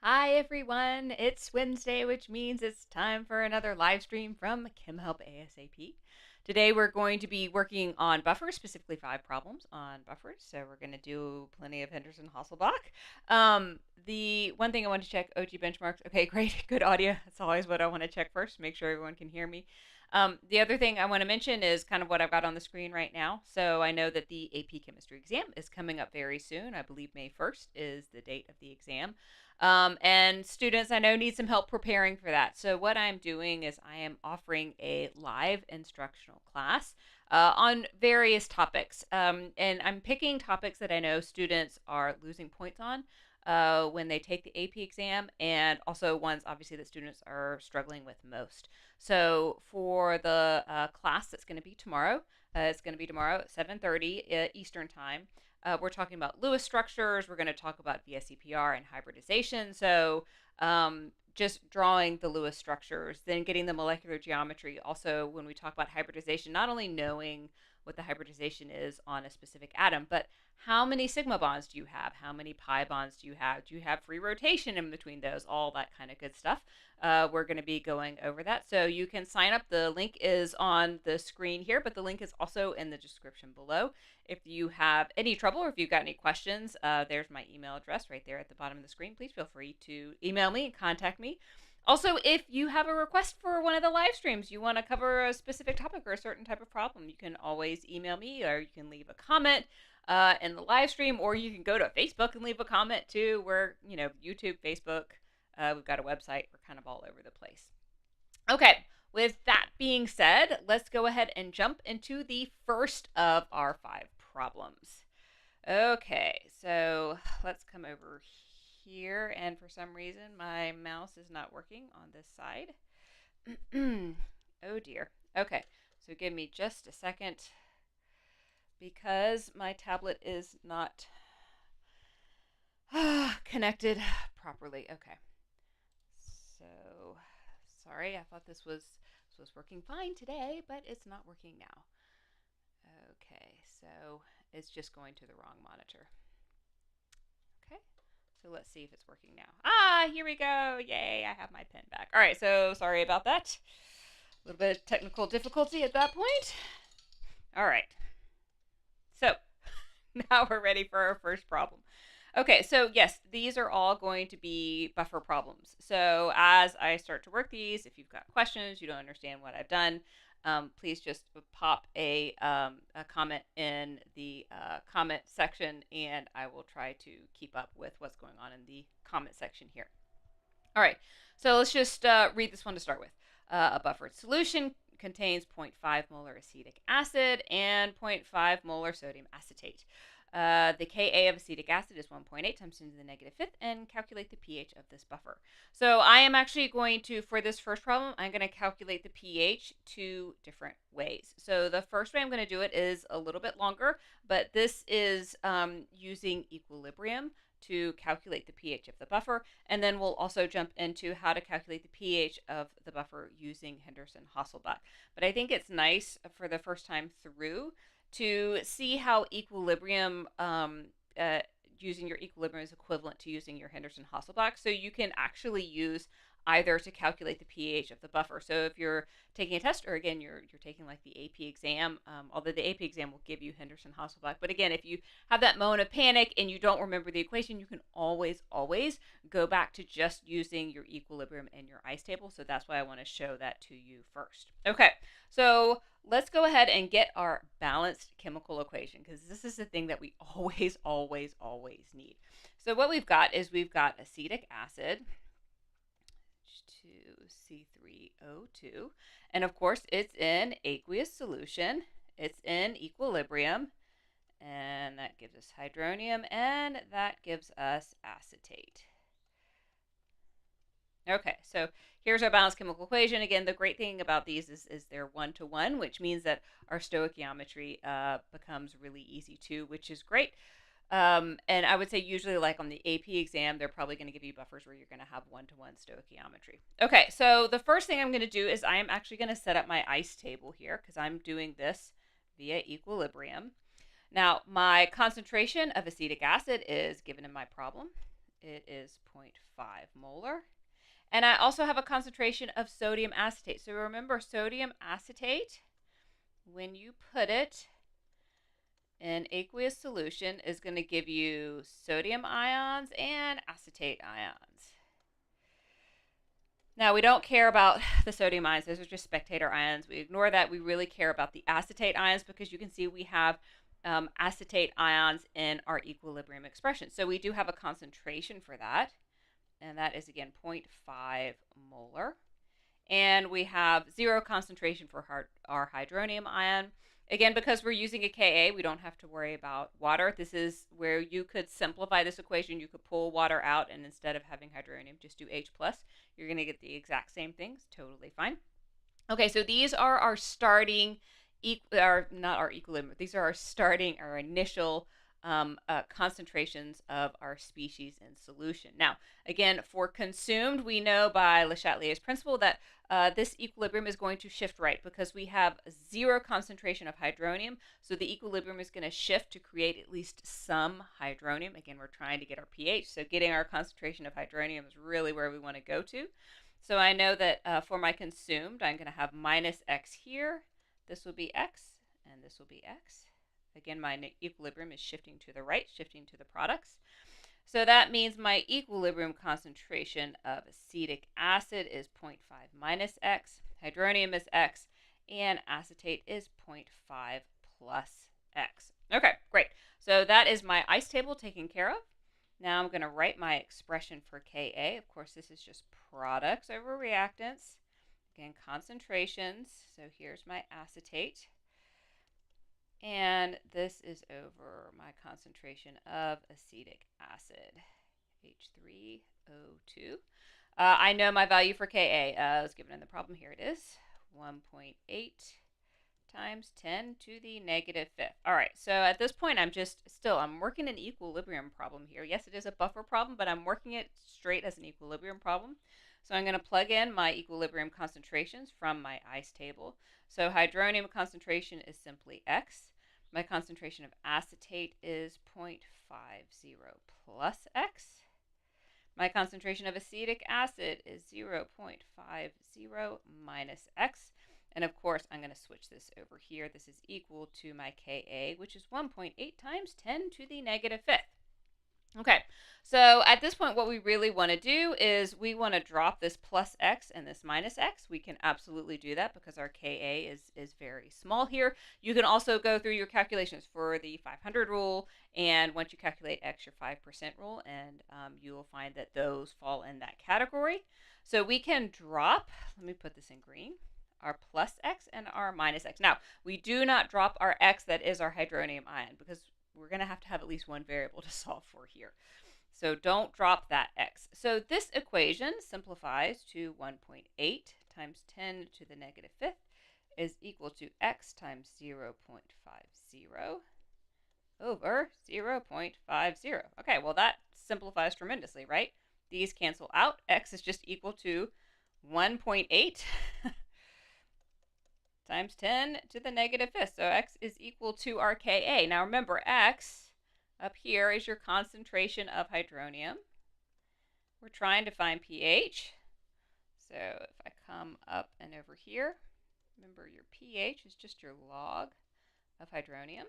Hi everyone, it's Wednesday, which means it's time for another live stream from Chem Help ASAP. Today we're going to be working on buffers, specifically 5 problems on buffers. So we're going to do plenty of Henderson-Hasselbalch. The one thing I want to check, OG benchmarks. Okay, great, good audio. That's always what I want to check first, make sure everyone can hear me. The other thing I want to mention is kind of what I've got on the screen right now. So I know that the AP Chemistry exam is coming up very soon. I believe May 1st is the date of the exam. And students, I know, need some help preparing for that. So what I'm doing is I am offering a live instructional class on various topics. And I'm picking topics that I know students are losing points on when they take the AP exam, and also ones, obviously, that students are struggling with most. So for the class that's going to be tomorrow, it's going to be tomorrow at 7:30 Eastern Time. We're talking about Lewis structures. We're going to talk about VSEPR and hybridization. So just drawing the Lewis structures, then getting the molecular geometry. Also, when we talk about hybridization, not only knowing what the hybridization is on a specific atom, but how many sigma bonds do you have? How many pi bonds do you have? Do you have free rotation in between those? All that kind of good stuff. We're going to be going over that. So you can sign up. The link is on the screen here, but the link is also in the description below. If you have any trouble or if you've got any questions, there's my email address right there at the bottom of the screen. Please feel free to email me and contact me. Also, if you have a request for one of the live streams, you want to cover a specific topic or a certain type of problem, you can always email me, or you can leave a comment in the live stream, or you can go to Facebook and leave a comment too. We're, YouTube, Facebook, we've got a website. We're kind of all over the place. Okay, with that being said, let's go ahead and jump into the first of our 5 problems. Okay, so let's come over here, and for some reason my mouse is not working on this side. Oh dear. Okay, so give me just a second because my tablet is not connected properly. Okay, so sorry, I thought this was working fine today, but it's not working now. Okay, so it's just going to the wrong monitor. Okay, so let's see if it's working now. Ah, here we go. Yay, I have my pen back. All right, so sorry about that. A little bit of technical difficulty at that point. All right, so now we're ready for our first problem. Okay, so yes, these are all going to be buffer problems. So as I start to work these, if you've got questions, you don't understand what I've done, please just pop a comment in the comment section, and I will try to keep up with what's going on in the comment section here. All right, so let's just read this one to start with. A buffered solution contains 0.5 molar acetic acid and 0.5 molar sodium acetate. The Ka of acetic acid is 1.8 times 10 to the negative fifth, and calculate the pH of this buffer. So I am actually going to, for this first problem, I'm going to calculate the pH two different ways. So the first way I'm going to do it is a little bit longer, but this is using equilibrium to calculate the pH of the buffer, and then we'll also jump into how to calculate the pH of the buffer using Henderson-Hasselbalch. But I think it's nice for the first time through to see how equilibrium, using your equilibrium is equivalent to using your Henderson-Hasselbalch, so you can actually use either to calculate the pH of the buffer. So if you're taking a test, or again, you're taking like the AP exam, although the AP exam will give you Henderson-Hasselbalch. But again, if you have that moment of panic and you don't remember the equation, you can always go back to just using your equilibrium and your ice table. So that's why I want to show that to you first. Okay, so let's go ahead and get our balanced chemical equation, because this is the thing that we always need. So what we've got is we've got acetic acid, C3O2, and of course it's in aqueous solution, it's in equilibrium, and that gives us hydronium, and that gives us acetate. Okay, so here's our balanced chemical equation. Again, the great thing about these is they're 1-to-1, which means that our stoichiometry becomes really easy too, which is great. And I would say usually, like on the AP exam, they're probably going to give you buffers where you're going to have 1-to-1 stoichiometry. Okay, so the first thing I'm going to do is I am actually going to set up my ice table here, because I'm doing this via equilibrium. Now, my concentration of acetic acid is given in my problem. It is 0.5 molar. And I also have a concentration of sodium acetate. So remember, sodium acetate, when you put it in aqueous solution, is going to give you sodium ions and acetate ions. Now, we don't care about the sodium ions. Those are just spectator ions. We ignore that. We really care about the acetate ions, because you can see we have acetate ions in our equilibrium expression. So we do have a concentration for that, and that is, again, 0.5 molar. And we have 0 concentration for our hydronium ion. Again, because we're using a Ka, we don't have to worry about water. This is where you could simplify this equation. You could pull water out, and instead of having hydronium, just do H+. You're going to get the exact same things. Totally fine. Okay, so these are our starting, not our equilibrium. These are our initial concentrations of our species in solution. Now, again, for consumed, we know by Le Chatelier's principle that this equilibrium is going to shift right, because we have 0 concentration of hydronium. So the equilibrium is going to shift to create at least some hydronium. Again, we're trying to get our pH, so getting our concentration of hydronium is really where we want to go to. So I know that for my consumed, I'm going to have minus X here. This will be X, and this will be X. Again, my equilibrium is shifting to the right, shifting to the products. So that means my equilibrium concentration of acetic acid is 0.5 minus X, hydronium is X, and acetate is 0.5 plus X. Okay, great. So that is my ice table taken care of. Now I'm going to write my expression for Ka. Of course, this is just products over reactants. Again, concentrations. So here's my acetate. And this is over my concentration of acetic acid, H3O2. I know my value for Ka. I was given in the problem. Here it is, 1.8 times 10 to the negative fifth. All right, so at this point, I'm working an equilibrium problem here. Yes, it is a buffer problem, but I'm working it straight as an equilibrium problem. So I'm going to plug in my equilibrium concentrations from my ice table. So hydronium concentration is simply X. My concentration of acetate is 0.50 plus X. My concentration of acetic acid is 0.50 minus X. And of course, I'm going to switch this over here. This is equal to my Ka, which is 1.8 times 10 to the negative fifth. Okay, so at this point, what we really want to do is we want to drop this plus x and this minus x. We can absolutely do that because our Ka is very small here. You can also go through your calculations for the 500 rule, and once you calculate x, your 5% rule, and you will find that those fall in that category. So we can drop, let me put this in green, our plus x and our minus x. Now, we do not drop our x, that is our hydronium ion, because we're going to have at least one variable to solve for here. So don't drop that x. So this equation simplifies to 1.8 times 10 to the negative fifth is equal to x times 0.50 over 0.50. Okay, well that simplifies tremendously, right? These cancel out. X is just equal to 1.8 times 10 to the negative fifth. So x is equal to our Ka. Now remember, x up here is your concentration of hydronium. We're trying to find pH. So if I come up and over here, remember your pH is just your log of hydronium.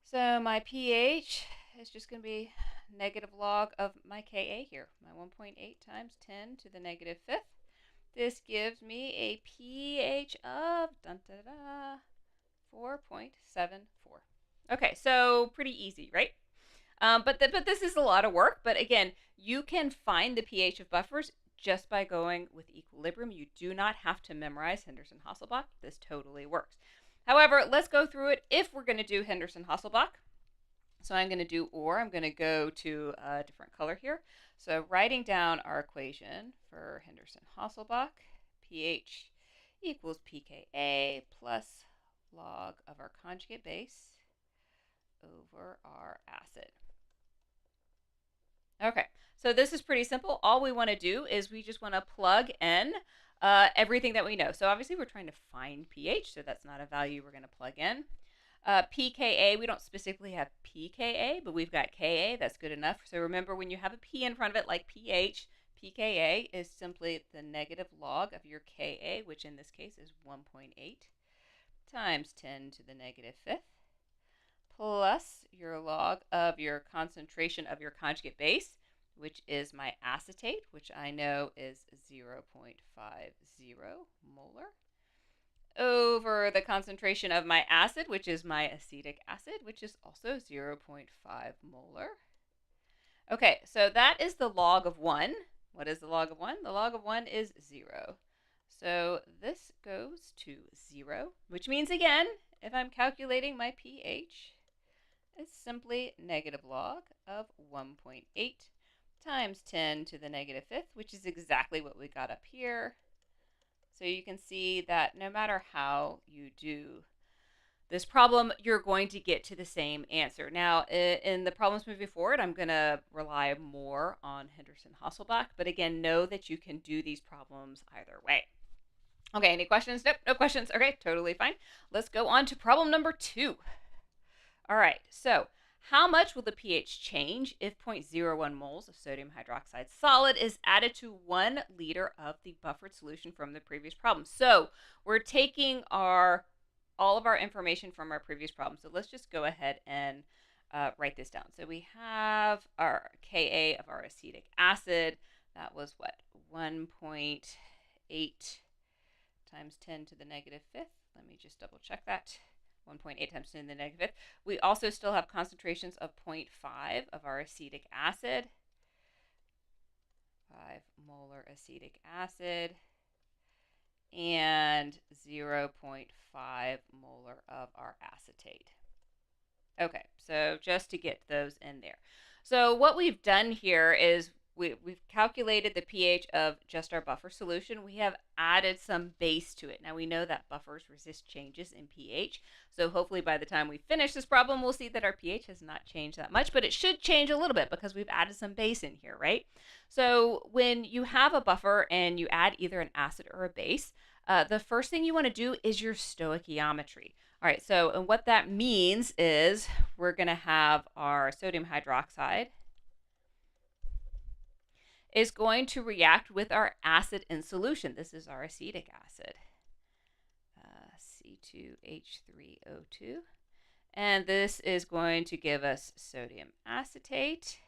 So my pH is just going to be negative log of my Ka here, my 1.8 times 10 to the negative fifth. This gives me a pH of 4.74. Okay, so pretty easy, right? But this is a lot of work. But again, you can find the pH of buffers just by going with equilibrium. You do not have to memorize Henderson-Hasselbalch. This totally works. However, let's go through it if we're going to do Henderson-Hasselbalch. So I'm going to do or. I'm going to go to a different color here. So writing down our equation for Henderson-Hasselbalch, pH equals pKa plus log of our conjugate base over our acid. Okay, so this is pretty simple. All we want to do is we just want to plug in everything that we know. So obviously we're trying to find pH, so that's not a value we're going to plug in. pKa, we don't specifically have pKa, but we've got Ka, that's good enough. So remember, when you have a p in front of it like pH, pKa is simply the negative log of your Ka, which in this case is 1.8 times 10 to the negative fifth, plus your log of your concentration of your conjugate base, which is my acetate, which I know is 0.50 molar, over the concentration of my acid, which is my acetic acid, which is also 0.5 molar. Okay, so that is the log of 1. What is the log of 1? The log of 1 is 0. So this goes to 0, which means, again, if I'm calculating my pH, it's simply negative log of 1.8 times 10 to the negative fifth, which is exactly what we got up here. So you can see that no matter how you do this problem, you're going to get to the same answer. Now, in the problems moving forward, I'm going to rely more on Henderson-Hasselbalch, but again, know that you can do these problems either way. Okay, any questions? Nope, no questions. Okay, totally fine. Let's go on to problem number 2. All right, so how much will the pH change if 0.01 moles of sodium hydroxide solid is added to 1 liter of the buffered solution from the previous problem? So we're taking all of our information from our previous problem. So let's just go ahead and write this down. So we have our Ka of our acetic acid. That was what? 1.8 times 10 to the negative fifth. Let me just double check that. 1.8 times 10 to the negative fifth. We also still have concentrations of 0.5 of our acetic acid. 5 molar acetic acid. And 0.5 molar of our acetate. Okay, so just to get those in there. So what we've done here is we've calculated the pH of just our buffer solution. We have added some base to it. Now we know that buffers resist changes in pH. So hopefully by the time we finish this problem, we'll see that our pH has not changed that much, but it should change a little bit because we've added some base in here, right? So when you have a buffer and you add either an acid or a base, the first thing you want to do is your stoichiometry. All right, so and what that means is we're going to have our sodium hydroxide is going to react with our acid in solution. This is our acetic acid, C2H3O2. And this is going to give us sodium acetate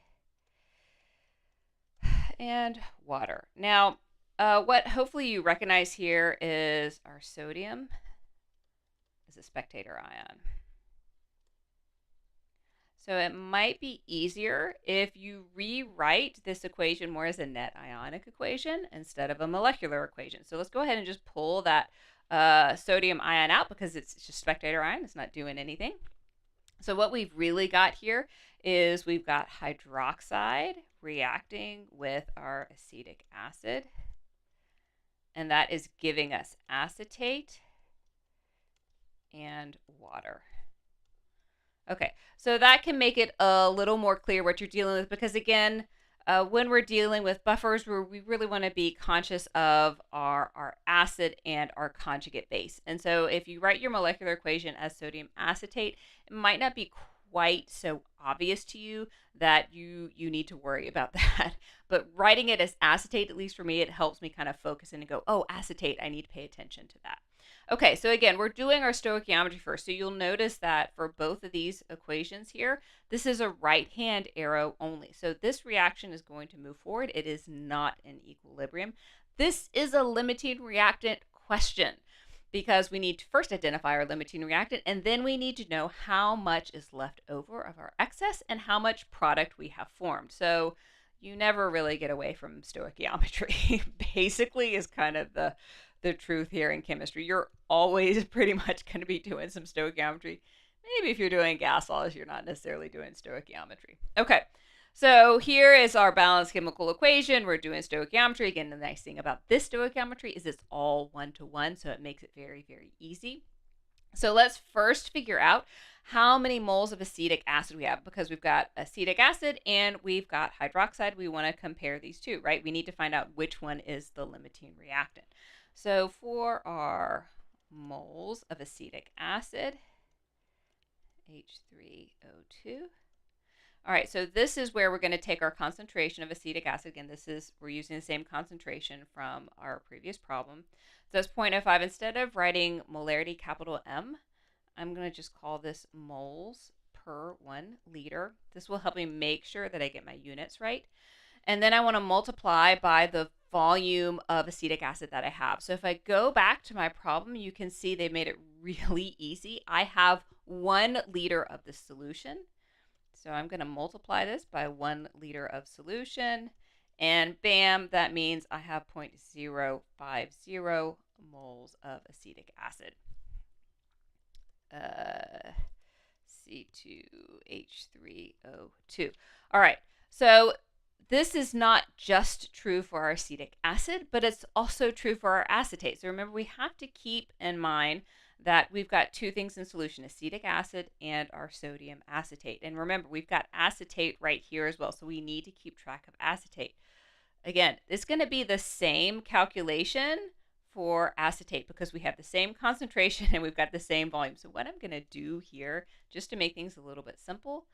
and water. Now, what hopefully you recognize here is our sodium is a spectator ion. So it might be easier if you rewrite this equation more as a net ionic equation instead of a molecular equation. So let's go ahead and just pull that sodium ion out because it's just spectator ion. It's not doing anything. So what we've really got here is we've got hydroxide reacting with our acetic acid. And that is giving us acetate and water. Okay, so that can make it a little more clear what you're dealing with because, again, when we're dealing with buffers, we really want to be conscious of our acid and our conjugate base. And so if you write your molecular equation as sodium acetate, it might not be quite so obvious to you that you need to worry about that. But writing it as acetate, at least for me, it helps me kind of focus in and go, oh, acetate, I need to pay attention to that. Okay, so again, we're doing our stoichiometry first. So you'll notice that for both of these equations here, this is a right-hand arrow only. So this reaction is going to move forward. It is not in equilibrium. This is a limiting reactant question because we need to first identify our limiting reactant, and then we need to know how much is left over of our excess and how much product we have formed. So you never really get away from stoichiometry, basically, is kind of the truth here in chemistry. You're always pretty much going to be doing some stoichiometry. Maybe if you're doing gas laws, you're not necessarily doing stoichiometry. Okay, so here is our balanced chemical equation. We're doing stoichiometry. Again, the nice thing about this stoichiometry is it's all one-to-one, so it makes it very, very easy. So let's first figure out how many moles of acetic acid we have, because we've got acetic acid and we've got hydroxide. We want to compare these two, right? We need to find out which one is the limiting reactant. So for our moles of acetic acid, H3O2. All right, so this is where we're going to take our concentration of acetic acid. Again, we're using the same concentration from our previous problem. So that's 0.05. Instead of writing molarity capital M, I'm going to just call this moles per 1 liter. This will help me make sure that I get my units right. And then I want to multiply by the volume of acetic acid that I have. So if I go back to my problem, you can see they made it really easy. I have 1 liter of the solution. So I'm going to multiply this by 1 liter of solution. And bam, that means I have 0.050 moles of acetic acid. C2H3O2. All right, so this is not just true for our acetic acid, but it's also true for our acetate. So remember, we have to keep in mind that we've got two things in solution, acetic acid and our sodium acetate. And remember, we've got acetate right here as well, so we need to keep track of acetate. Again, it's going to be the same calculation for acetate because we have the same concentration and we've got the same volume. So what I'm going to do here, just to make things a little bit simple,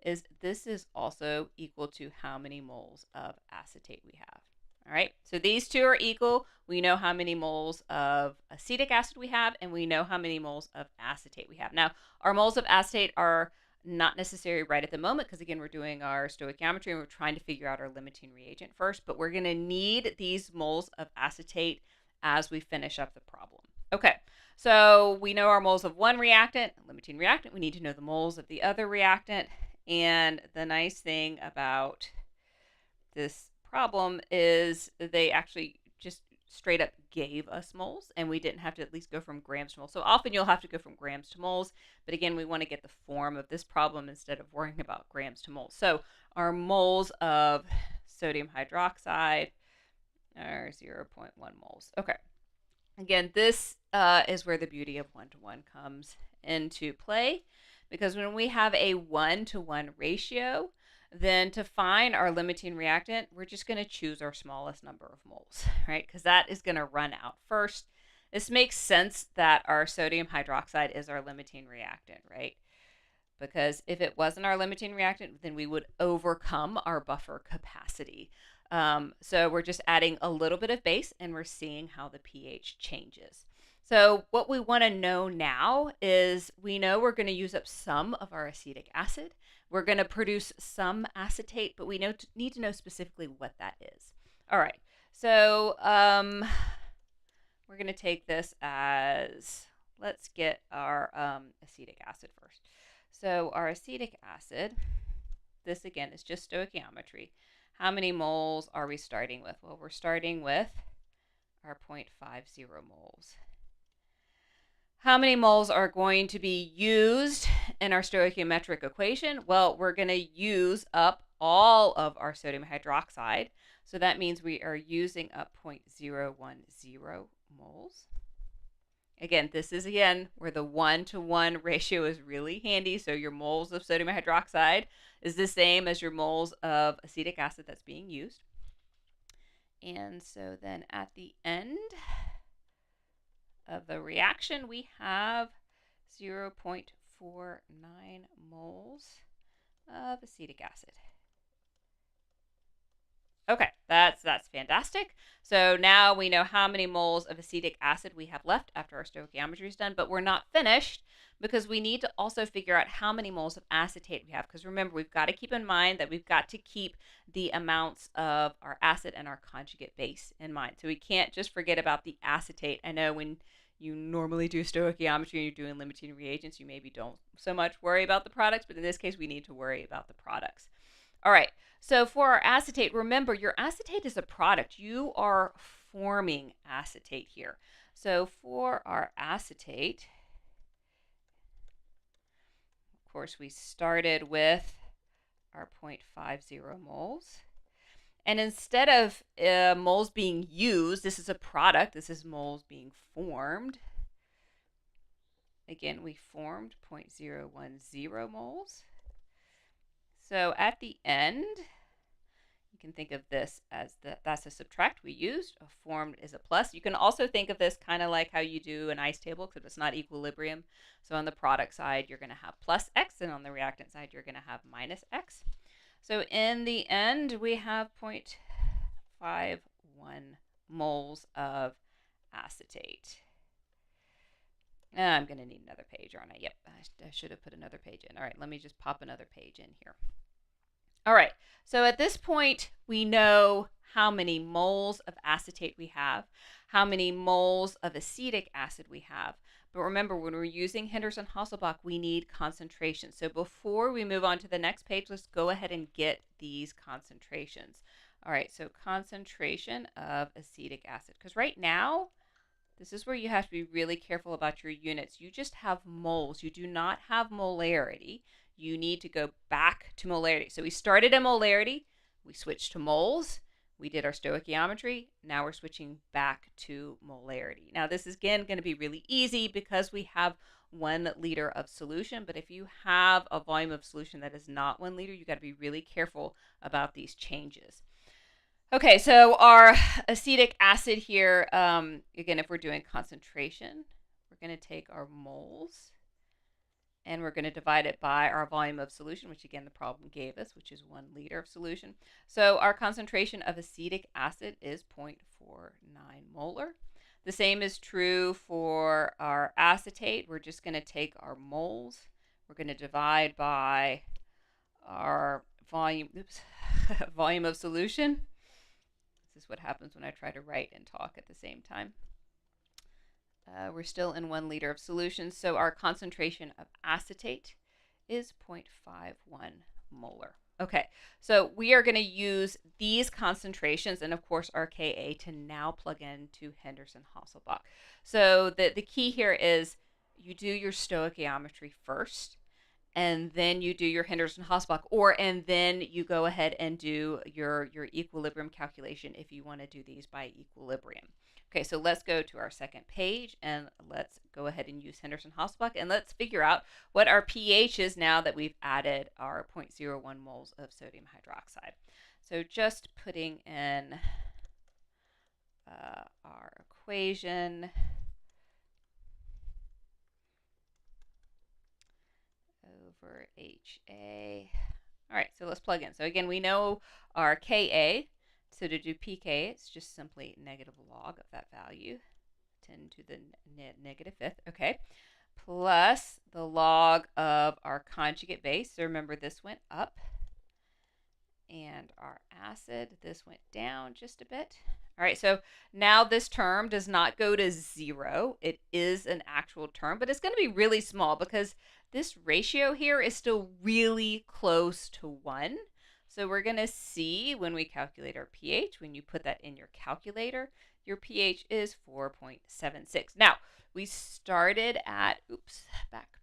is this is also equal to how many moles of acetate we have. All right, so these two are equal. We know how many moles of acetic acid we have, and we know how many moles of acetate we have. Now, our moles of acetate are not necessary right at the moment because, again, we're doing our stoichiometry and we're trying to figure out our limiting reagent first, but we're going to need these moles of acetate as we finish up the problem. Okay, so we know our moles of one reactant, limiting reactant. We need to know the moles of the other reactant. And the nice thing about this problem is they actually just straight up gave us moles, and we didn't have to at least go from grams to moles. So often you'll have to go from grams to moles, but again, we want to get the form of this problem instead of worrying about grams to moles. So our moles of sodium hydroxide are 0.1 moles. Okay. Again, this is where the beauty of one-to-one comes into play, because when we have a 1-to-1 ratio, then to find our limiting reactant, we're just going to choose our smallest number of moles, right? Because that is going to run out first. This makes sense that our sodium hydroxide is our limiting reactant, right? Because if it wasn't our limiting reactant, then we would overcome our buffer capacity. So we're just adding a little bit of base, and we're seeing how the pH changes. So what we want to know now is we know we're going to use up some of our acetic acid. We're going to produce some acetate, but we need to know specifically what that is. All right. So we're going to take this as, let's get our acetic acid first. So our acetic acid, this again is just stoichiometry. How many moles are we starting with? Well, we're starting with our 0.50 moles. How many moles are going to be used in our stoichiometric equation? Well, we're going to use up all of our sodium hydroxide. So that means we are using up 0.010 moles. Again, this is where the 1-to-1 ratio is really handy. So your moles of sodium hydroxide is the same as your moles of acetic acid that's being used. And so then at the end of the reaction, we have 0.49 moles of acetic acid. Okay, that's fantastic. So now we know how many moles of acetic acid we have left after our stoichiometry is done, but we're not finished because we need to also figure out how many moles of acetate we have. Because remember, we've got to keep in mind that we've got to keep the amounts of our acid and our conjugate base in mind. So we can't just forget about the acetate. I know when you normally do stoichiometry and you're doing limiting reagents, you maybe don't so much worry about the products, but in this case, we need to worry about the products. All right, so for our acetate, remember your acetate is a product. You are forming acetate here. So for our acetate, of course, we started with our 0.50 moles. And instead of moles being used, this is a product. This is moles being formed. Again, we formed 0.010 moles. So at the end, you can think of this as that's a subtract we used. A formed is a plus. You can also think of this kind of like how you do an ice table, except it's not equilibrium. So on the product side, you're going to have plus X, and on the reactant side, you're going to have minus X. So in the end, we have 0.51 moles of acetate. I'm going to need another page, aren't I? Yep, I should have put another page in. All right, let me just pop another page in here. All right, so at this point, we know how many moles of acetate we have, how many moles of acetic acid we have. But remember, when we're using Henderson-Hasselbalch, we need concentration. So before we move on to the next page, let's go ahead and get these concentrations. All right, so concentration of acetic acid. Because right now, this is where you have to be really careful about your units. You just have moles. You do not have molarity. You need to go back to molarity. So we started at molarity. We switched to moles. We did our stoichiometry. Now we're switching back to molarity. Now this is again going to be really easy because we have 1 liter of solution. But if you have a volume of solution that is not 1 liter, you got to be really careful about these changes. Okay, so our acetic acid here, again, if we're doing concentration, we're going to take our moles and we're going to divide it by our volume of solution, which again, the problem gave us, which is 1 liter of solution. So our concentration of acetic acid is 0.49 molar. The same is true for our acetate. We're just going to take our moles. We're going to divide by our volume, volume of solution. This is what happens when I try to write and talk at the same time. We're still in 1 liter of solution, so our concentration of acetate is 0.51 molar. Okay, so we are going to use these concentrations and, of course, our Ka to now plug into Henderson-Hasselbalch. So the key here is you do your stoichiometry first, and then you do your Henderson-Hasselbalch, and then you go ahead and do your equilibrium calculation if you want to do these by equilibrium. Okay, so let's go to our second page and let's go ahead and use Henderson-Hasselbalch and let's figure out what our pH is now that we've added our 0.01 moles of sodium hydroxide. So just putting in our equation over HA. All right, so let's plug in. So again, we know our Ka. So to do pK, it's just simply negative log of that value 10 to the negative fifth, okay, plus the log of our conjugate base. So remember, this went up, and our acid, this went down just a bit. All right, so now this term does not go to 0. It is an actual term, but it's going to be really small because this ratio here is still really close to 1. So we're going to see when we calculate our pH, when you put that in your calculator, your pH is 4.76. Now, we started at,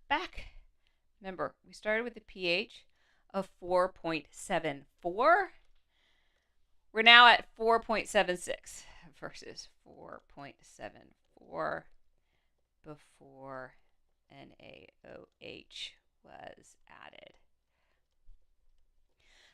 back. Remember, we started with a pH of 4.74. We're now at 4.76 versus 4.74 before NaOH was added.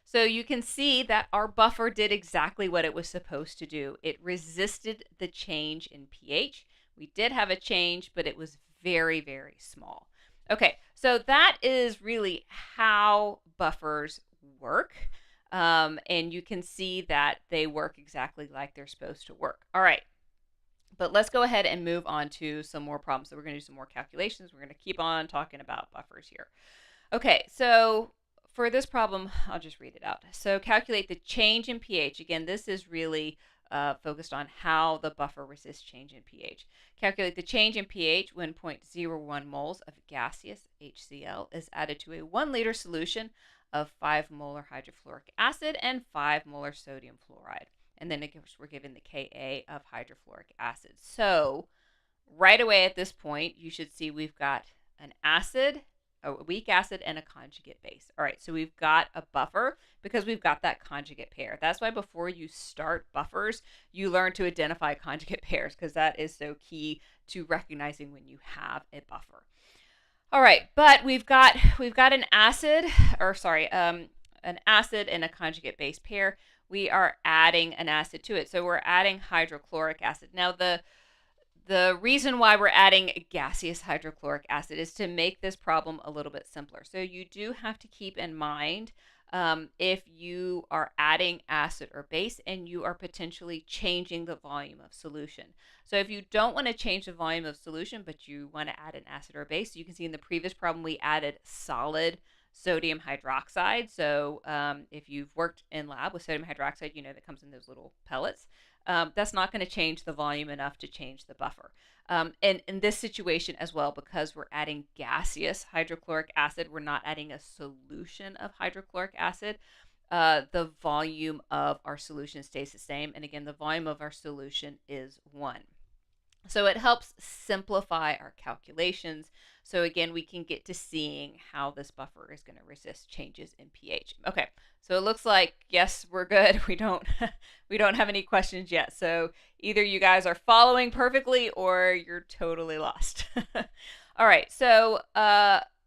So you can see that our buffer did exactly what it was supposed to do. It resisted the change in pH. We did have a change, but it was very, very small. Okay, so that is really how buffers work. And you can see that they work exactly like they're supposed to work. All right, but let's go ahead and move on to some more problems. So we're going to do some more calculations. We're going to keep on talking about buffers here. Okay, so for this problem, I'll just read it out. So calculate the change in pH. Again, this is really focused on how the buffer resists change in pH. Calculate the change in pH when 0.01 moles of gaseous HCl is added to a 1 liter solution of 5 molar hydrofluoric acid and 5 molar sodium fluoride. And then we're given the Ka of hydrofluoric acid. So right away at this point, you should see we've got an acid, a weak acid, and a conjugate base. All right, so we've got a buffer because we've got that conjugate pair. That's why before you start buffers, you learn to identify conjugate pairs because that is so key to recognizing when you have a buffer. All right, but we've got an acid, an acid and a conjugate base pair. We are adding an acid to it, so we're adding hydrochloric acid. Now the reason why we're adding gaseous hydrochloric acid is to make this problem a little bit simpler. So you do have to keep in mind if you are adding acid or base and you are potentially changing the volume of solution. So if you don't want to change the volume of solution, but you want to add an acid or base, you can see in the previous problem we added solid sodium hydroxide. So if you've worked in lab with sodium hydroxide, you know that comes in those little pellets. That's not going to change the volume enough to change the buffer. And in this situation as well, because we're adding gaseous hydrochloric acid, we're not adding a solution of hydrochloric acid. The volume of our solution stays the same. And again, the volume of our solution is 1. So it helps simplify our calculations. So again, we can get to seeing how this buffer is going to resist changes in pH. Okay, so it looks like, yes, we're good. We don't have any questions yet. So either you guys are following perfectly or you're totally lost. All right, so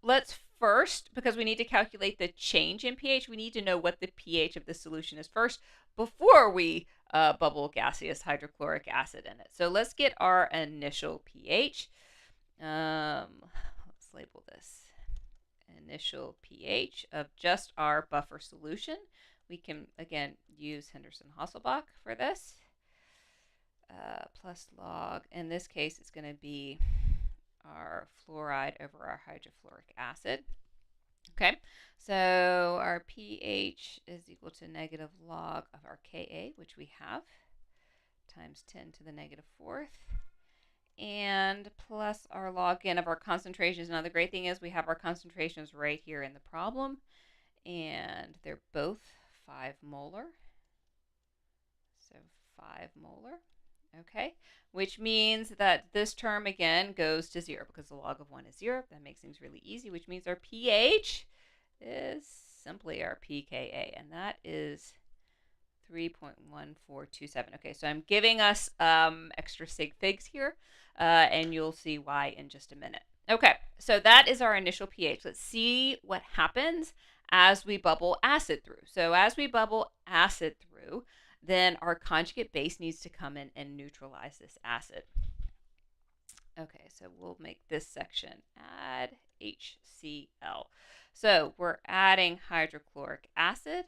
let's first, because we need to calculate the change in pH, we need to know what the pH of the solution is first before we bubble gaseous hydrochloric acid in it. So let's get our initial pH. Let's label this initial pH of just our buffer solution. We can, again, use Henderson-Hasselbalch for this. Plus log, in this case, it's going to be our fluoride over our hydrofluoric acid. Okay, so our pH is equal to negative log of our Ka, which we have, times 10 to the negative fourth, and plus our log again of our concentrations. Now the great thing is we have our concentrations right here in the problem, and they're both 5 molar. So 5 molar. Okay, which means that this term again goes to 0 because the log of 1 is 0. That makes things really easy, which means our pH is simply our pKa, and that is 3.1427. Okay, so I'm giving us extra sig figs here, and you'll see why in just a minute. Okay, so that is our initial pH. Let's see what happens as we bubble acid through. So as we bubble acid through, then our conjugate base needs to come in and neutralize this acid. Okay, so we'll make this section add HCl. So we're adding hydrochloric acid.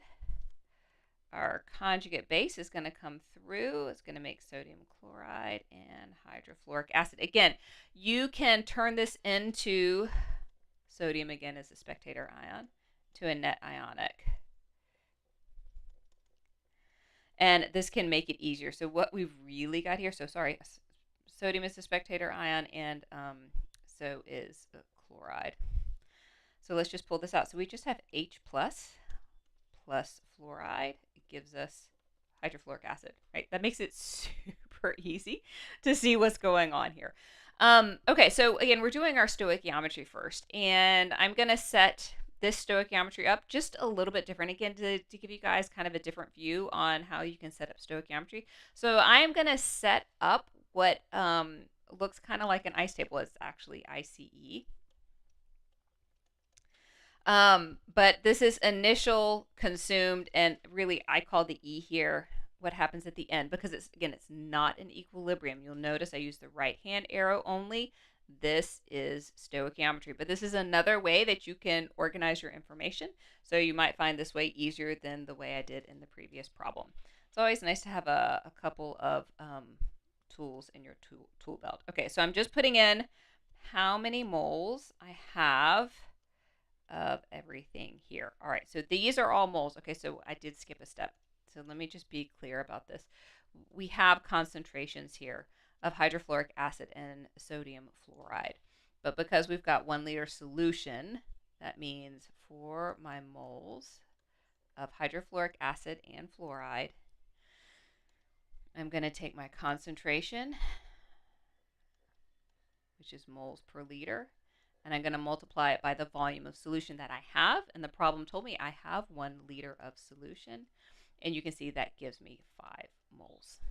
our conjugate base is going to come through. It's going to make sodium chloride and hydrofluoric acid. Again, you can turn this into sodium again as a spectator ion to a net ionic. And this can make it easier. So what we've really got here, so sorry, sodium is a spectator ion, and so is chloride. So let's just pull this out. So we just have H plus fluoride. It gives us hydrofluoric acid, right? That makes it super easy to see what's going on here. Okay, so again, we're doing our stoichiometry first, and I'm going to set this stoichiometry up just a little bit different, again, to give you guys kind of a different view on how you can set up stoichiometry. So I'm going to set up what looks kind of like an ice table. It's actually ICE. But this is initial, consumed, and really I call the E here what happens at the end, because it's not an equilibrium. You'll notice I use the right hand arrow only. This is stoichiometry, but this is another way that you can organize your information. So you might find this way easier than the way I did in the previous problem. It's always nice to have a couple of tools in your tool belt. Okay, so I'm just putting in how many moles I have of everything here. All right, so these are all moles. Okay, so I did skip a step. So let me just be clear about this. We have concentrations here of hydrofluoric acid and sodium fluoride. But because we've got 1 liter solution, that means for my moles of hydrofluoric acid and fluoride, I'm going to take my concentration, which is moles per liter, and I'm going to multiply it by the volume of solution that I have. And the problem told me I have 1 liter of solution. And you can see that gives me 5 moles.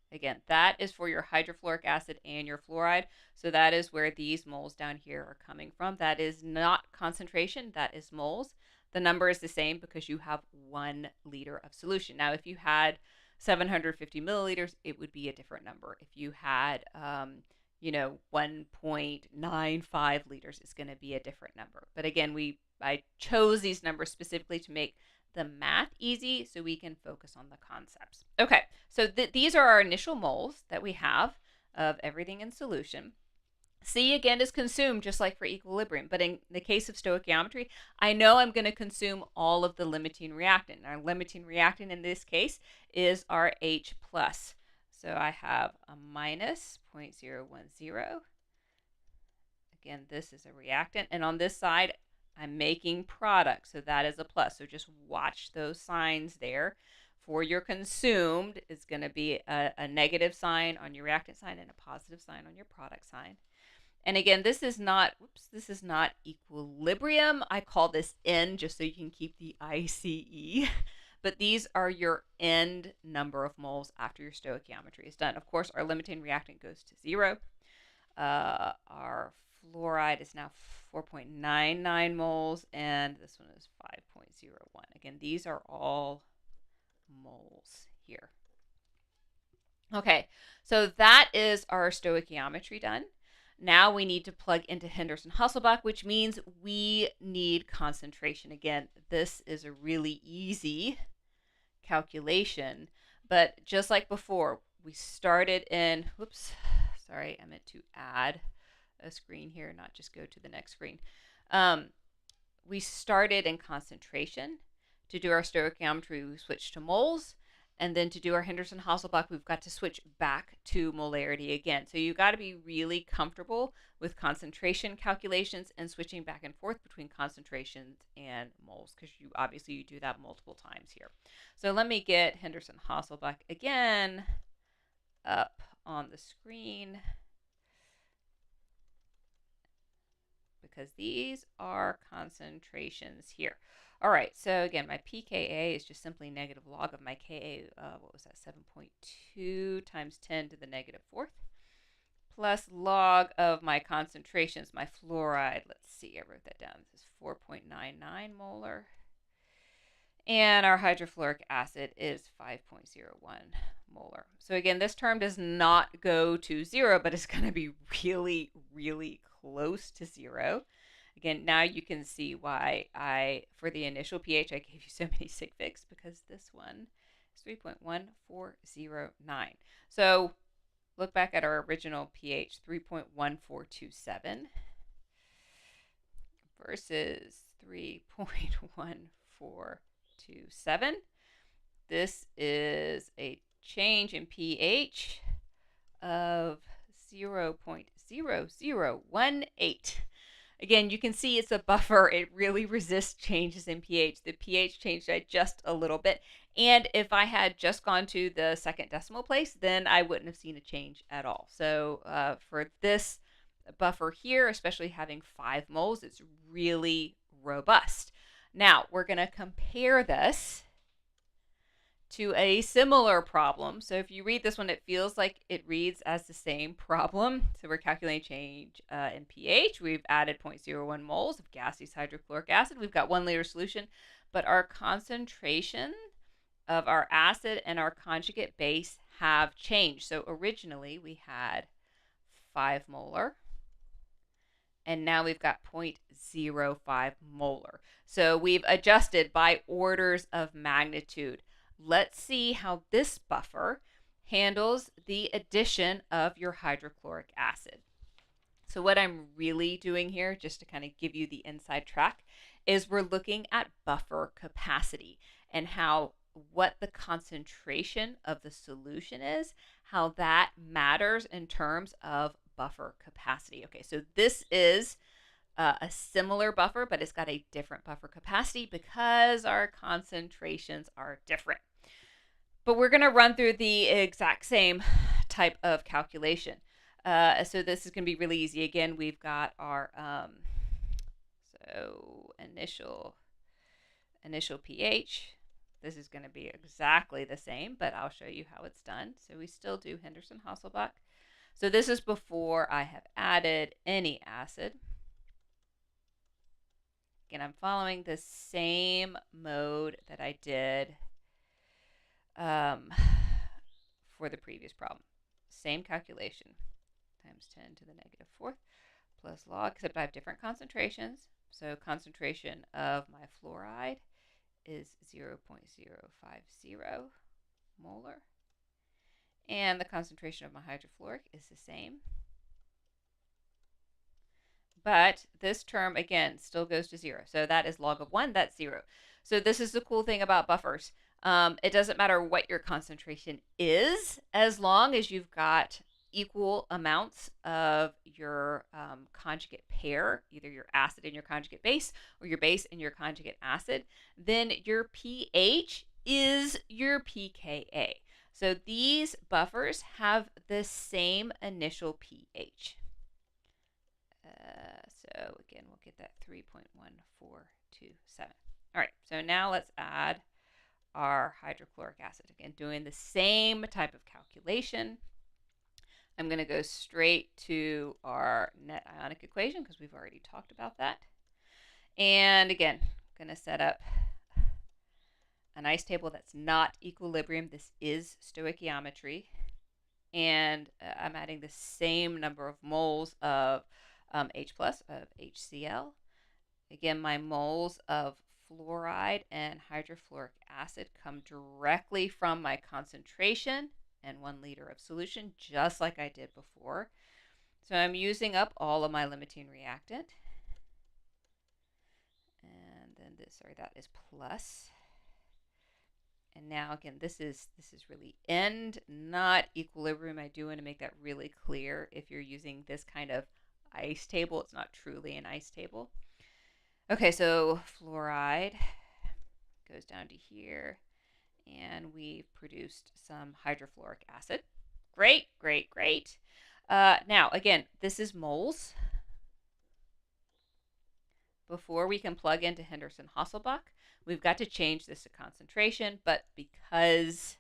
Again, that is for your hydrofluoric acid and your fluoride. So that is where these moles down here are coming from. That is not concentration, that is moles. The number is the same because you have 1 liter of solution. Now, if you had 750 milliliters, it would be a different number. If you had 1.95 liters, it's going to be a different number. But again, I chose these numbers specifically to make the math easy so we can focus on the concepts. Okay, so these are our initial moles that we have of everything in solution. C again is consumed just like for equilibrium, but in the case of stoichiometry, I know I'm going to consume all of the limiting reactant. Our limiting reactant in this case is our H plus. So I have a minus 0.010. Again, this is a reactant, and on this side, I'm making product, so that is a plus. So just watch those signs there. For your consumed, it's going to be a negative sign on your reactant sign and a positive sign on your product sign. And again, this is not equilibrium. I call this N just so you can keep the ICE. But these are your end number of moles after your stoichiometry is done. Of course, our limiting reactant goes to 0. Our fluoride is now 4.99 moles, and this one is 5.01. Again, these are all moles here. Okay, so that is our stoichiometry done. Now we need to plug into Henderson-Hasselbalch, which means we need concentration. Again, this is a really easy calculation, but just like before, we started in, whoops, sorry, I meant to add a screen here, not just go to the next screen. We started in concentration. To do our stoichiometry, we switched to moles. And then to do our Henderson-Hasselbalch, we've got to switch back to molarity again. So you've got to be really comfortable with concentration calculations and switching back and forth between concentrations and moles, because you do that multiple times here. So let me get Henderson-Hasselbalch again up on the screen, because these are concentrations here. All right, so again, my pKa is just simply negative log of my Ka, what was that, 7.2 times 10 to the negative 4th, plus log of my concentrations, my fluoride, let's see, I wrote that down, this is 4.99 molar, and our hydrofluoric acid is 5.01 molar. So again, this term does not go to 0, but it's going to be really, really close to 0. Again, now you can see why for the initial pH, I gave you so many sig figs, because this one is 3.1409. So look back at our original pH, 3.1427 versus 3.1427. This is a change in pH of 0.0018. Again, you can see it's a buffer. It really resists changes in pH. The pH changed just a little bit. And if I had just gone to the second decimal place, then I wouldn't have seen a change at all. So for this buffer here, especially having 5 moles, it's really robust. Now, we're going to compare this to a similar problem. So if you read this one, it feels like it reads as the same problem. So we're calculating change in pH. We've added 0.01 moles of gaseous hydrochloric acid. We've got 1 liter solution, but our concentration of our acid and our conjugate base have changed. So originally we had 5 molar, and now we've got 0.05 molar. So we've adjusted by orders of magnitude. Let's see how this buffer handles the addition of your hydrochloric acid. So what I'm really doing here, just to kind of give you the inside track, is we're looking at buffer capacity and what the concentration of the solution is, how that matters in terms of buffer capacity. Okay, so this is a similar buffer, but it's got a different buffer capacity because our concentrations are different. But we're going to run through the exact same type of calculation. So this is going to be really easy. Again, we've got our initial pH. This is going to be exactly the same, but I'll show you how it's done. So we still do Henderson-Hasselbalch. So this is before I have added any acid. Again, I'm following the same mode that I did for the previous problem. Same calculation, times 10 to the negative 4th plus log, except I have different concentrations. So concentration of my fluoride is 0.050 molar. And the concentration of my hydrofluoric is the same. But this term, again, still goes to 0. So that is log of 1, that's 0. So this is the cool thing about buffers. It doesn't matter what your concentration is, as long as you've got equal amounts of your conjugate pair, either your acid and your conjugate base, or your base and your conjugate acid, then your pH is your pKa. So these buffers have the same initial pH. So again, we'll get that 3.1427. All right, so now let's add our hydrochloric acid. Again, doing the same type of calculation. I'm going to go straight to our net ionic equation because we've already talked about that. And again, I'm going to set up an ice table that's not equilibrium. This is stoichiometry. And I'm adding the same number of moles of H plus of HCl. Again, my moles of fluoride and hydrofluoric acid come directly from my concentration and 1 liter of solution, just like I did before. So I'm using up all of my limiting reactant. And then that is plus. And now again, this is really end, not equilibrium. I do want to make that really clear. If you're using this kind of ice table, it's not truly an ice table. Okay, so fluoride goes down to here, and we've produced some hydrofluoric acid. Great, great, great. Now, again, this is moles. Before we can plug into Henderson-Hasselbalch, we've got to change this to concentration, but because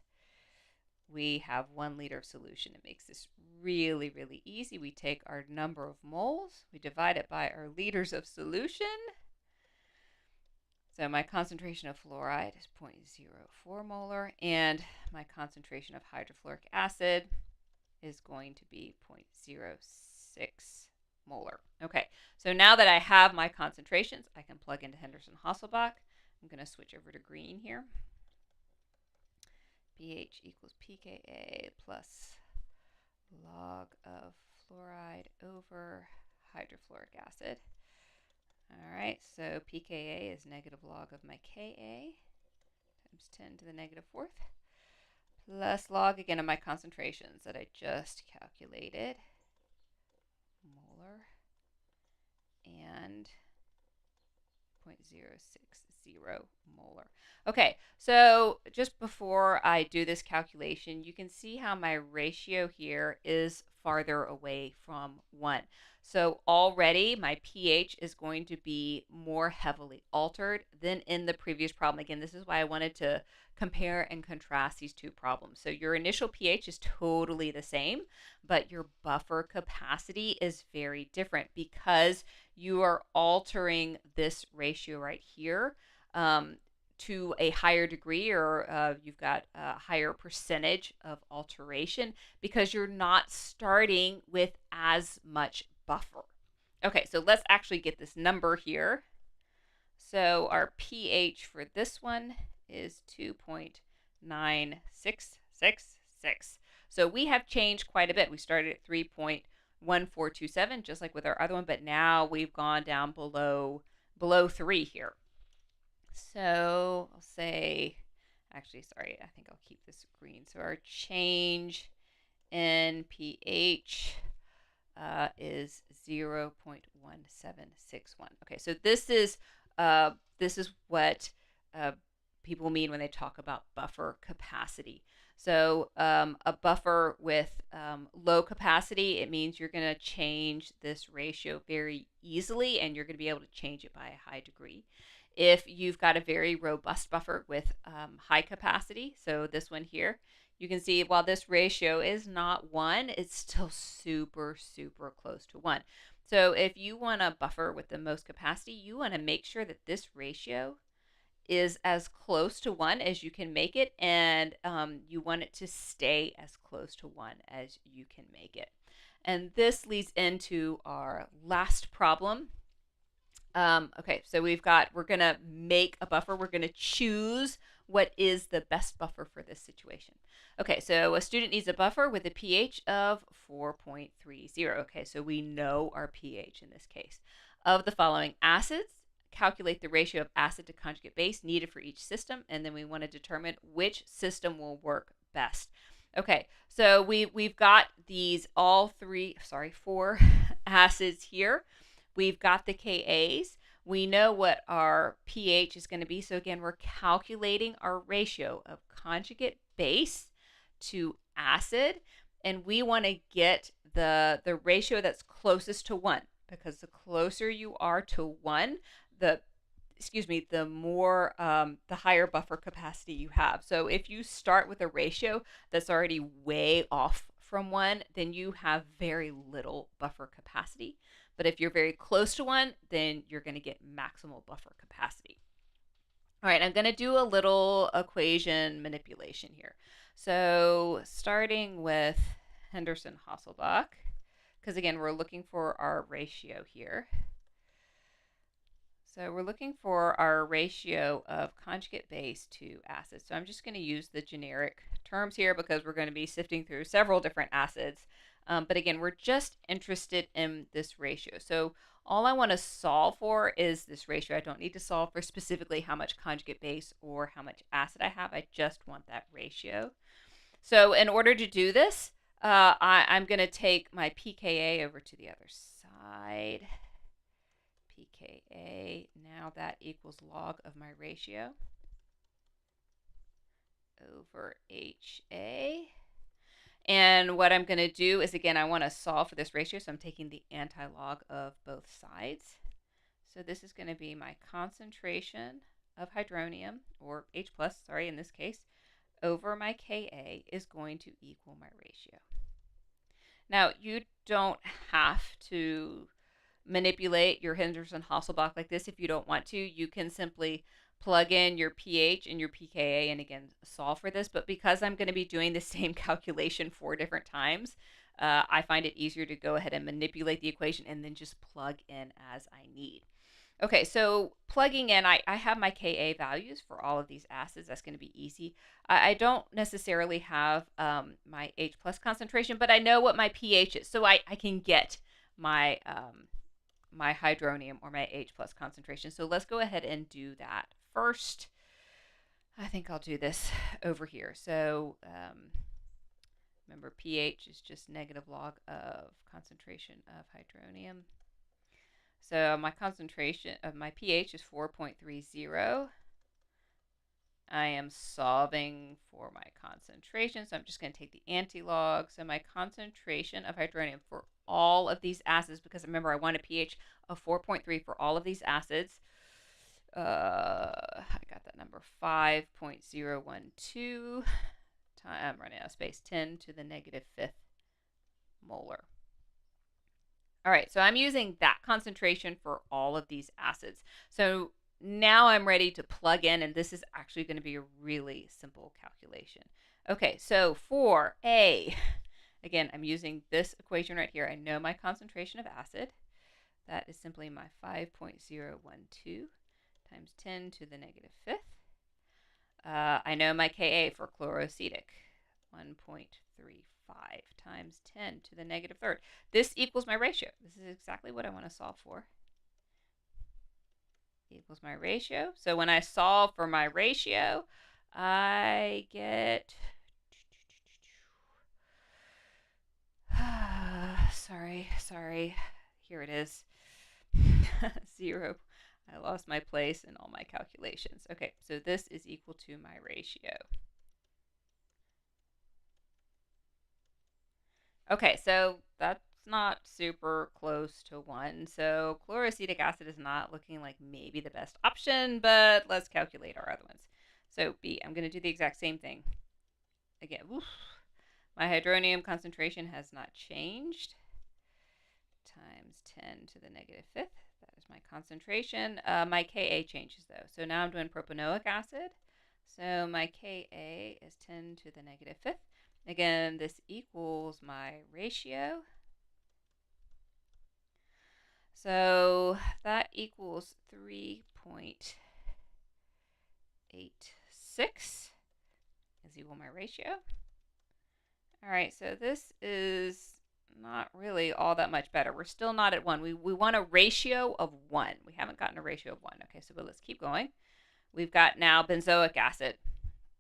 we have 1 liter of solution, it makes this really, really easy. We take our number of moles, we divide it by our liters of solution. So my concentration of fluoride is 0.04 molar, and my concentration of hydrofluoric acid is going to be 0.06 molar. Okay, So now that I have my concentrations, I can plug into Henderson-Hasselbalch. I'm going to switch over to green here. pH equals pKa plus log of fluoride over hydrofluoric acid. All right, so pKa is negative log of my Ka times 10 to the negative fourth, plus log again of my concentrations that I just calculated, molar, and 0.060 molar. Okay, so just before I do this calculation, you can see how my ratio here is farther away from 1. So already my pH is going to be more heavily altered than in the previous problem. Again, this is why I wanted to compare and contrast these two problems. So your initial pH is totally the same, but your buffer capacity is very different because you are altering this ratio right here to a higher degree, or you've got a higher percentage of alteration because you're not starting with as much buffer. Okay, so let's actually get this number here. So our pH for this one is 2.9666. So we have changed quite a bit. We started at 3.1427, just like with our other one, but now we've gone down below 3 here. So I'll say, actually, sorry, I think I'll keep this green. So our change in pH is 0.1761. Okay, so this is what people mean when they talk about buffer capacity. So a buffer with low capacity, it means you're going to change this ratio very easily, and you're going to be able to change it by a high degree. If you've got a very robust buffer with high capacity, so this one here, you can see while this ratio is not 1, it's still super, super close to 1. So if you want a buffer with the most capacity, you want to make sure that this ratio is as close to 1 as you can make it, and you want it to stay as close to 1 as you can make it. And this leads into our last problem. Okay, so we're going to make a buffer. We're going to choose what is the best buffer for this situation. Okay, so a student needs a buffer with a pH of 4.30. Okay, so we know our pH in this case. Of the following acids, calculate the ratio of acid to conjugate base needed for each system, and then we want to determine which system will work best. Okay, so we've got these four acids here. We've got the Kas. We know what our pH is going to be. So again, we're calculating our ratio of conjugate base to acid, and we want to get the ratio that's closest to 1, because the closer you are to 1, the more the higher buffer capacity you have. So if you start with a ratio that's already way off from 1, then you have very little buffer capacity. But if you're very close to 1, then you're going to get maximal buffer capacity. All right, I'm going to do a little equation manipulation here. So starting with Henderson-Hasselbalch, because again, we're looking for our ratio here. So we're looking for our ratio of conjugate base to acid. So I'm just going to use the generic terms here because we're going to be sifting through several different acids. But again, we're just interested in this ratio. So all I want to solve for is this ratio. I don't need to solve for specifically how much conjugate base or how much acid I have. I just want that ratio. So in order to do this, I'm going to take my pKa over to the other side. pKa, now that equals log of my ratio over HA. And what I'm going to do is, again, I want to solve for this ratio, so I'm taking the anti-log of both sides. So this is going to be my concentration of hydronium, or H+, in this case, over my Ka is going to equal my ratio. Now, you don't have to manipulate your Henderson-Hasselbalch like this if you don't want to. You can simply plug in your pH and your pKa and again solve for this, but because I'm going to be doing the same calculation 4 different times, I find it easier to go ahead and manipulate the equation and then just plug in as I need. Okay, so plugging in, I have my Ka values for all of these acids. That's going to be easy. I don't necessarily have my H plus concentration, but I know what my pH is, so I can get my my hydronium or my H plus concentration. So let's go ahead and do that first. I think I'll do this over here. So remember, pH is just negative log of concentration of hydronium. So my concentration of my pH is 4.30. I am solving for my concentration, so I'm just going to take the anti-log. So my concentration of hydronium for all of these acids, because remember I want a pH of 4.3 for all of these acids. I got that number, 5.012. I'm running out of space, 10 to the negative fifth molar. All right, so I'm using that concentration for all of these acids. So now I'm ready to plug in, and this is actually going to be a really simple calculation. Okay, so for A, again, I'm using this equation right here. I know my concentration of acid. That is simply my 5.012 times 10 to the negative fifth. I know my Ka for chloroacetic, 1.35 times 10 to the negative third. This equals my ratio. This is exactly what I want to solve for. Equals my ratio. So when I solve for my ratio, I get sorry. Here it is. 0. I lost my place in all my calculations. Okay, so this is equal to my ratio. Okay, so that's not super close to 1. So chloroacetic acid is not looking like maybe the best option, but let's calculate our other ones. So B, I'm going to do the exact same thing. Again, my hydronium concentration has not changed. Times 10 to the negative fifth. That is my concentration. My Ka changes though. So now I'm doing propanoic acid. So my Ka is 10 to the negative fifth. Again, this equals my ratio. So that equals 3.86 is equal my ratio. All right, so this is not really all that much better. We're still not at 1. We want a ratio of 1. We haven't gotten a ratio of 1. Okay, so but let's keep going. We've got now benzoic acid.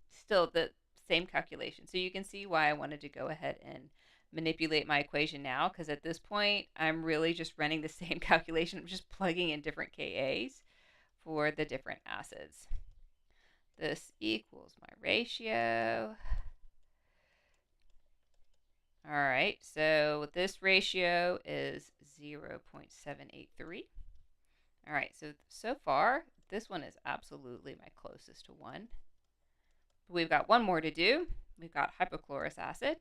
Still the same calculation. So you can see why I wanted to go ahead and manipulate my equation now, because at this point, I'm really just running the same calculation. I'm just plugging in different Kas for the different acids. This equals my ratio. All right, so this ratio is 0.783. All right, so far, this one is absolutely my closest to 1. We've got one more to do. We've got hypochlorous acid.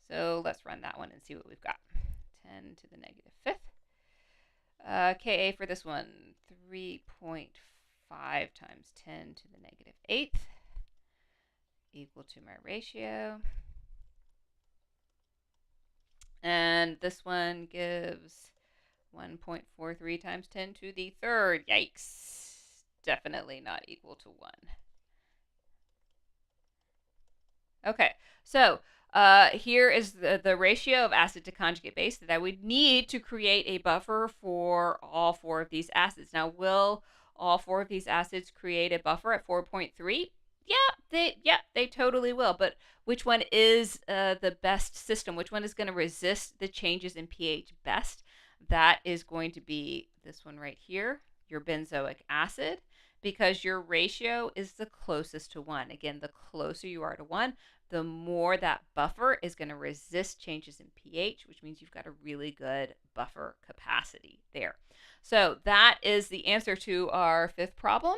So let's run that one and see what we've got. 10 to the negative fifth. Ka for this one, 3.5 times 10 to the negative eighth, equal to my ratio. And this one gives 1.43 times 10 to the third. Yikes. Definitely not equal to 1. Okay, so here is the ratio of acid to conjugate base that I would need to create a buffer for all 4 of these acids. Now, will all 4 of these acids create a buffer at 4.3? Yeah, they totally will. But which one is the best system? Which one is going to resist the changes in pH best? That is going to be this one right here, your benzoic acid, because your ratio is the closest to 1. Again, the closer you are to 1, the more that buffer is going to resist changes in pH, which means you've got a really good buffer capacity there. So that is the answer to our 5th problem.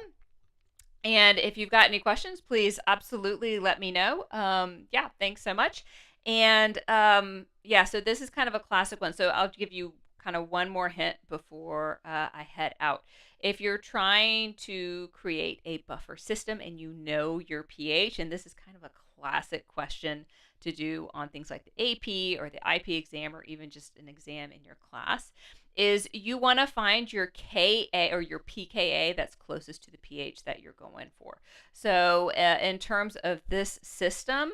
And if you've got any questions, please absolutely let me know. Yeah, thanks so much. And yeah, so this is kind of a classic one. So I'll give you kind of one more hint before I head out. If you're trying to create a buffer system and you know your pH, and this is kind of a classic question to do on things like the AP or the IP exam, or even just an exam in your class, is you want to find your Ka or your pKa that's closest to the pH that you're going for. So in terms of this system,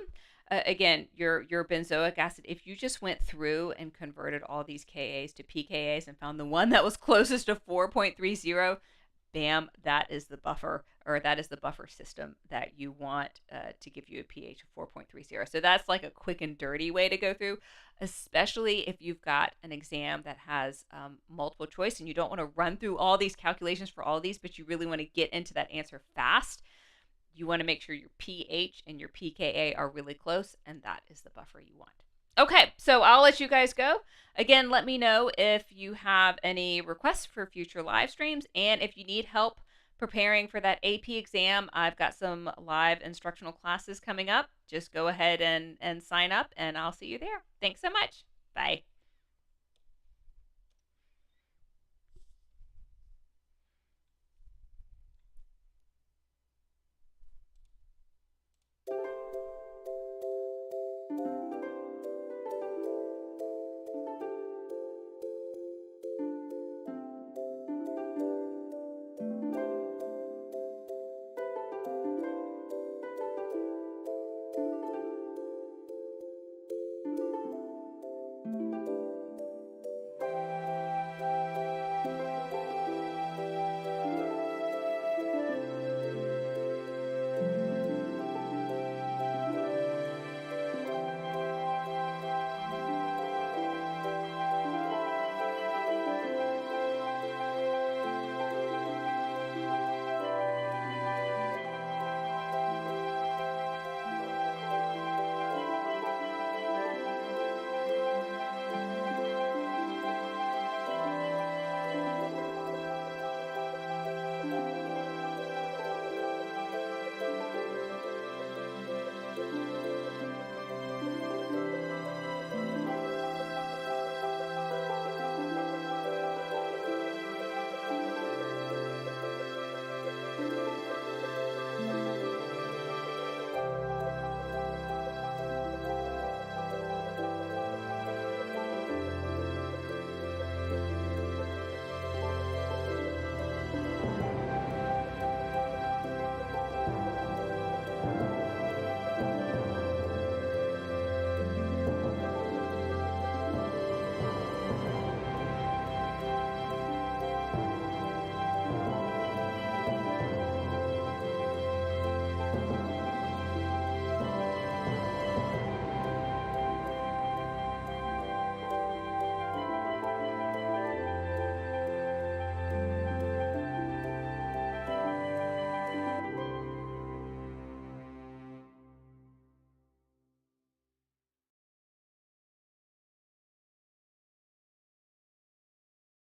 again, your benzoic acid, if you just went through and converted all these Kas to pKas and found the one that was closest to 4.30, bam, that is the buffer, or that is the buffer system that you want to give you a pH of 4.30. So that's like a quick and dirty way to go through, especially if you've got an exam that has multiple choice and you don't want to run through all these calculations for all of these, but you really want to get into that answer fast. You want to make sure your pH and your pKa are really close, and that is the buffer you want. Okay, so I'll let you guys go. Again, let me know if you have any requests for future live streams, and if you need help preparing for that AP exam, I've got some live instructional classes coming up. Just go ahead and sign up, and I'll see you there. Thanks so much. Bye.